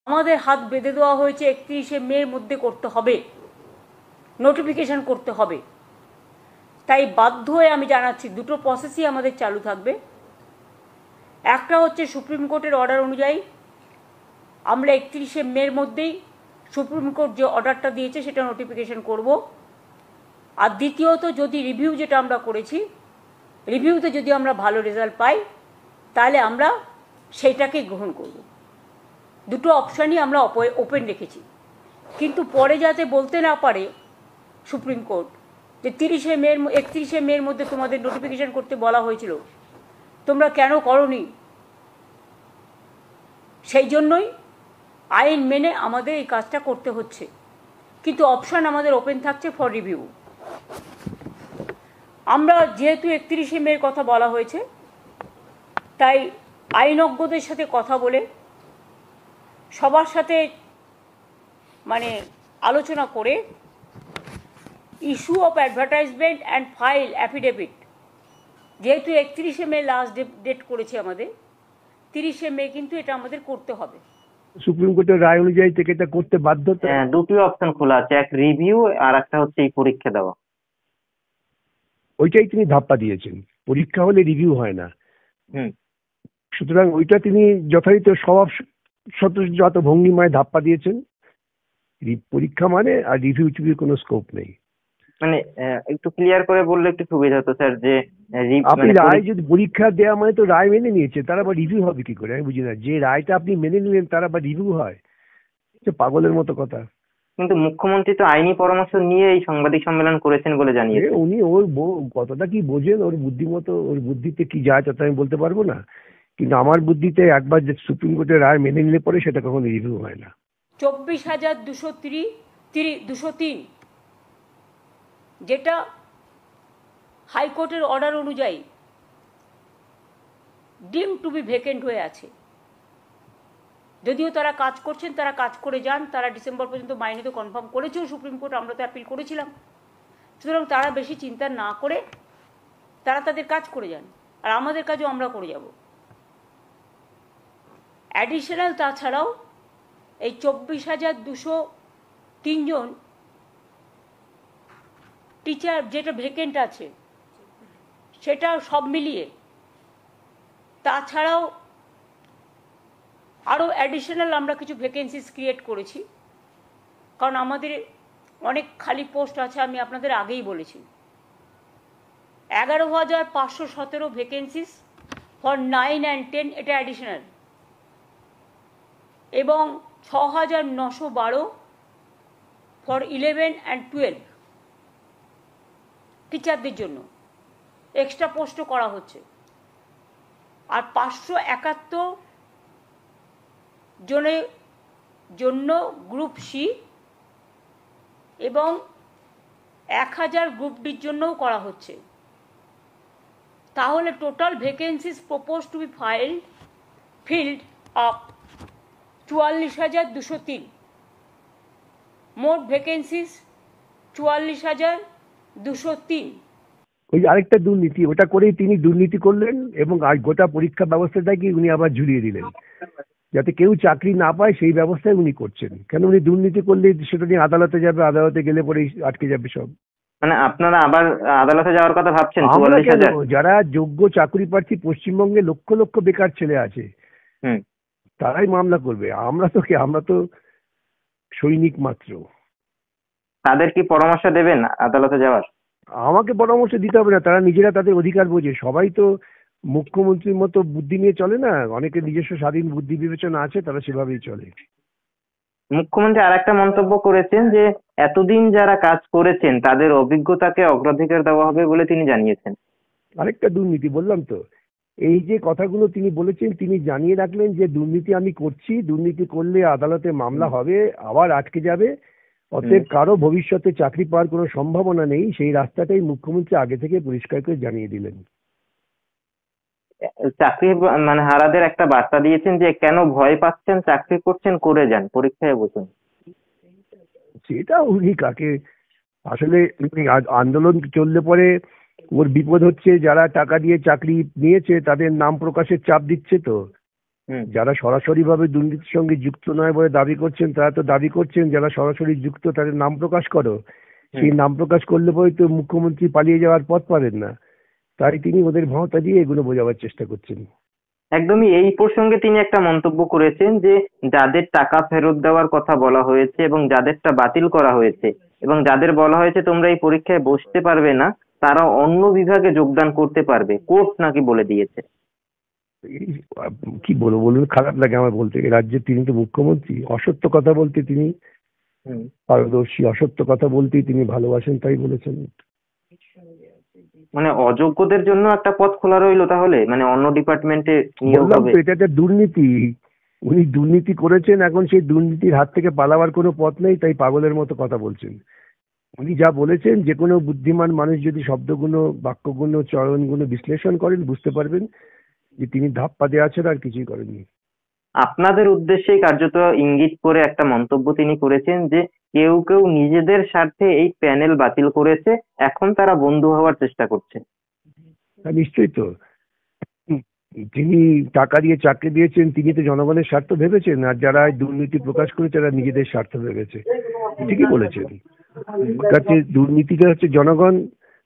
আমাদের হাত বেঁধে দেওয়া হয়েছে 31শে মের মধ্যে করতে হবে, নোটিফিকেশন করতে হবে। তাই বাধ্য হয়ে আমি জানাচ্ছি দুটো প্রসেসই আমাদের চালু থাকবে। একটা হচ্ছে সুপ্রিম কোর্টের অর্ডার অনুযায়ী আমরা 31শে মের মধ্যেই সুপ্রিম কোর্ট যে অর্ডারটা দিয়েছে সেটা নোটিফিকেশন করব। আর দ্বিতীয়ত যদি রিভিউ যেটা আমরা করেছি, রিভিউতে যদি আমরা ভালো রেজাল্ট পাই তাহলে আমরা সেইটাকেই গ্রহণ করব। দুটো অপশানই আমরা ওপেন রেখেছি। কিন্তু পরে যাতে বলতে না পারে সুপ্রিম কোর্ট যে 31শে মের মধ্যে তোমাদের নোটিফিকেশন করতে বলা হয়েছিল, তোমরা কেন করনি, সেই জন্যই আইন মেনে আমাদের এই কাজটা করতে হচ্ছে। কিন্তু অপশান আমাদের ওপেন থাকছে ফর রিভিউ। আমরা যেহেতু 31শে মের কথা বলা হয়েছে, তাই আইনজ্ঞদের সাথে কথা বলে সবার সাথে আলোচনা করে issue of advertisement and file affidavit, যেহেতু 31শে মে লাস্ট ডেট করেছে আমাদের, 30শে মে কিন্তু এটা আমাদের করতে হবে। সুপ্রিম কোর্টের রায় অনুযায়ী থেকে এটা করতে বাধ্য। দুটি অপশন খোলা আছে, এক রিভিউ আর একটা হচ্ছে এই পরীক্ষা দেওয়া। ওইটাই তিনি ধাপ্পা দিয়েছেন, পরীক্ষা হলে রিভিউ হয় না। সুতরাং ওইটা তিনি যথারীত স্বভাব যত ভঙ্গিমায় ধাপ্পা দিয়েছেন। পরীক্ষা মানে আর রিভিউ টিভির কোনো স্কোপ নেই। একটু ক্লিয়ার করে বললে একটু সুবিধা হতো স্যার। যে আপনি রায় যদি পরীক্ষা দেওয়া মানে তো রায় মেনে নিয়েছে, তার আবার রিভিউ হবে কি করে? আমি বুঝি না, যে রায়টা আপনি মেনে নিলেন তার আবার রিভিউ হয়, পাগলের মতো কথা। কিন্তু মুখ্যমন্ত্রী তো আইনি পরামর্শ নিয়ে এই সাংবাদিক সম্মেলন করেছেন বলে জানিয়েছেন। উনি ওর কতটা কি বোঝেন, ওর বুদ্ধিমতো, ওর বুদ্ধিতে কি যায় তা আমি বলতে পারবো না। কিন্তু আমার বুদ্ধিতে একবার যে সুপ্রিম কোর্টের রায় মেনে নিলে পরে সেটা কখনো রিভিউ হয় না। 24,203 যেটা হাইকোর্টের অর্ডার অনুযায়ী ডিম টু বি ভ্যাকেন্ট হয়ে আছে। যদিও তারা কাজ করছেন, তারা কাজ করে যান, তারা ডিসেম্বর পর্যন্ত মাইনে তো কনফার্ম করেছেও সুপ্রিম কোর্ট, আমরা তো অ্যাপিল করেছিলাম। সুতরাং তারা বেশি চিন্তা না করে তারা তাদের কাজ করে যান, আর আমাদের কাজও আমরা করে যাব। অ্যাডিশনাল তাছাড়াও এই 24,203 জন টিচার যেটা ভ্যাকেন্ট আছে সেটা সব মিলিয়ে, তাছাড়াও আরও অ্যাডিশনাল আমরা কিছু ভ্যাকেন্সিস ক্রিয়েট করেছি, কারণ আমাদের অনেক খালি পোস্ট আছে। আমি আপনাদের আগেই বলেছি 11,517 ভ্যাকেন্সিস ফর 9 and 10, এটা অ্যাডিশনাল, এবং 6,912 ফর 11 and 12 টিচারদের জন্য এক্সট্রা পোস্টও করা হচ্ছে। আর 571 জনের জন্য গ্রুপ সি এবং 1000 গ্রুপ ডির জন্যও করা হচ্ছে। তাহলে total vacancies propose to B filled up 44,203। মোট ভ্যাকেন্সিস 44,203। ওই আরেকটা দুর্নীতি, ওটা করেই তিনি দুর্নীতি করলেন এবং আর গোটা পরীক্ষা ব্যবস্থাটাকে উনি আবার ঝুলিয়ে দিলেন, যাতে কেউ চাকরি না পায় সেই ব্যবস্থায় উনি করছেন। কেন উনি দুর্নীতি করলে সেটা নিয়ে আদালতে যাবে, আদালতে গেলে পরেই আটকে যাবে সব। আপনারা আবার আদালতে যাওয়ার কথা ভাবছেন? যারা যোগ্য চাকরি প্রার্থী পশ্চিমবঙ্গে লক্ষ লক্ষ বেকার ছেলে আছে, তারাই মামলা করবে। আমরা তো সৈনিক মাত্র। তাদের কি পরামর্শ দেবেন আদালতে যাওয়ার? আমাকে পরামর্শ দিতে হবে না, তারা নিজেরা তাদের অধিকার বোঝে। সবাই তো মুখ্যমন্ত্রীর মতো বুদ্ধি নিয়ে চলে না, অনেকের নিজস্ব স্বাধীন বুদ্ধি বিবেচনা আছে, তারা সেভাবেই চলে। মুখ্যমন্ত্রী আর একটা মন্তব্য করেছেন যে এতদিন যারা কাজ করেছেন তাদের অভিজ্ঞতাকে অগ্রাধিকার দেওয়া হবে বলে তিনি জানিয়েছেন। আরেকটা দুর্নীতি, বললাম তো, এই যে কথাগুলো তিনি বলেছেন, তিনি জানিয়ে রাখলেন যে দুর্নীতি আমি করছি, দুর্নীতি করলে আদালতে মামলা হবে, আবার আটকে যাবে, অতএব কারো ভবিষ্যতে চাকরি পাওয়ার কোনো সম্ভাবনা নেই। সেই রাস্তাটাই মুখ্যমন্ত্রী আগে থেকে পরিষ্কার করে জানিয়ে দিলেন। চাকরি হারাদের একটা বার্তা দিয়েছেন যে কেন ভয় পাচ্ছেন, চাকরি করছেন, করে যান, পরীক্ষায় বসুন। সেটা উনি কাকে, আসলে আন্দোলন চললে পরে ওর বিপদ হচ্ছে, যারা টাকা দিয়ে চাকরি নিয়েছে তাদের নাম প্রকাশের চাপ দিচ্ছে তো। হুম। যারা সরাসরিভাবে দুর্নীতির সঙ্গে যুক্ত নয় বলে দাবি করছেন, তারা তো দাবি করছেন যারা সরাসরি যুক্ত তাদের নাম প্রকাশ করো। সেই নাম প্রকাশ করলে পরে তো মুখ্যমন্ত্রী পালিয়ে যাওয়ার পথ পাবেন না, তাই তিনি ওদের ভাঁওতা দিয়ে এগুলো বোঝাবার চেষ্টা করছেন। একদমই এই প্রসঙ্গে তিনি একটা মন্তব্য করেছেন যে যাদের টাকা ফেরত দেওয়ার কথা বলা হয়েছে এবং যাদেরটা বাতিল করা হয়েছে এবং যাদের বলা হয়েছে তোমরা এই পরীক্ষায় বসতে পারবে না, তারা অন্য বিভাগে যোগদান করতে পারবে, কোর্ট নাকি বলে দিয়েছে। এই কি বলবো বলুন, খারাপ লাগে আমার বলতে। এই রাজ্যের তিনি তো মুখ্যমন্ত্রী, অসত্য কথা বলতে তিনি হুম। পারদর্শী, অসত্য কথা বলতেই তিনি ভালোবাসেন, তাই বলেছেন। মানে অযোগ্যদের জন্য একটা পথ খোলা রইলো তাহলে, মানে অন্য ডিপার্টমেন্টে নিয়োগ বললাম হবে। তো এটা একটা দুর্নীতি। উনি দুর্নীতি করেছেন, এখন সেই দুর্নীতির হাত থেকে পালাবার কোনো পথ নেই, তাই পাগলের মতো কথা বলছেন। উনি যা বলেছেন, যে কোনো বুদ্ধিমান মানুষ যদি শব্দগুলো, বাক্যগুলো, চয়নগুলো বিশ্লেষণ করেন বুঝতে পারবেন যে তিনি ধাপ্পা দেওয়া ছাড়া আর কিছুই করেননি। আপনাদের উদ্দেশ্যে কার্যত ইঙ্গিত করে একটা মন্তব্য তিনি করেছেন যে কেউ কেউ নিজেদের স্বার্থে এই প্যানেল বাতিল করেছে, এখন তারা বন্ধু হওয়ার চেষ্টা করছে। হ্যাঁ, নিশ্চয়ই তো। হুম, তিনি টাকা দিয়ে চাকরি দিয়েছেন, তিনি তো জনগণের স্বার্থ ভেবেছেন, আর যারা এই দুর্নীতি প্রকাশ করেছে তারা নিজেদের স্বার্থ ভেবেছে। ঠিকই বলেছেন। ওর কাছে দুর্নীতিটা হচ্ছে জনগণ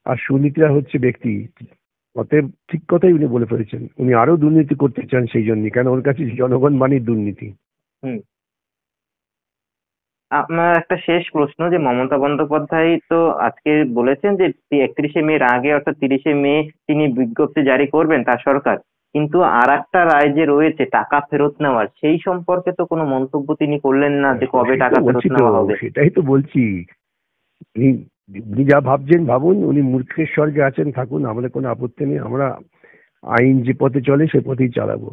আর সুনীতিরা হচ্ছে ব্যক্তি। অতএব ঠিক কথাই উনি বলে ফেলেছেন। উনি আরো দুর্নীতি করতে চান সেই জন্যই, কেন ওর কাছে জনগণ মানেই দুর্নীতি। হুম। আপনার একটা শেষ প্রশ্ন, যে মমতা বন্দ্যোপাধ্যায় তো আজকে বলেছেন যে 31শে মের আগে অর্থাৎ 30শে মে তিনি বিজ্ঞপ্তি জারি করবেন তার সরকার, কিন্তু আর একটা রায় যে রয়েছে টাকা ফেরত নেওয়ার, সেই সম্পর্কে তো কোনো মন্তব্য তিনি করলেন না যে কবে টাকা ফেরত নেওয়া হবে। সেটাই তো বলছি। উনি উনি যা ভাবছেন ভাবুন, উনি মূর্খের স্বর্গে আছেন, থাকুন, আমাদের কোনো আপত্তি নেই। আমরা আইন যে পথে চলে সে পথেই চালাবো।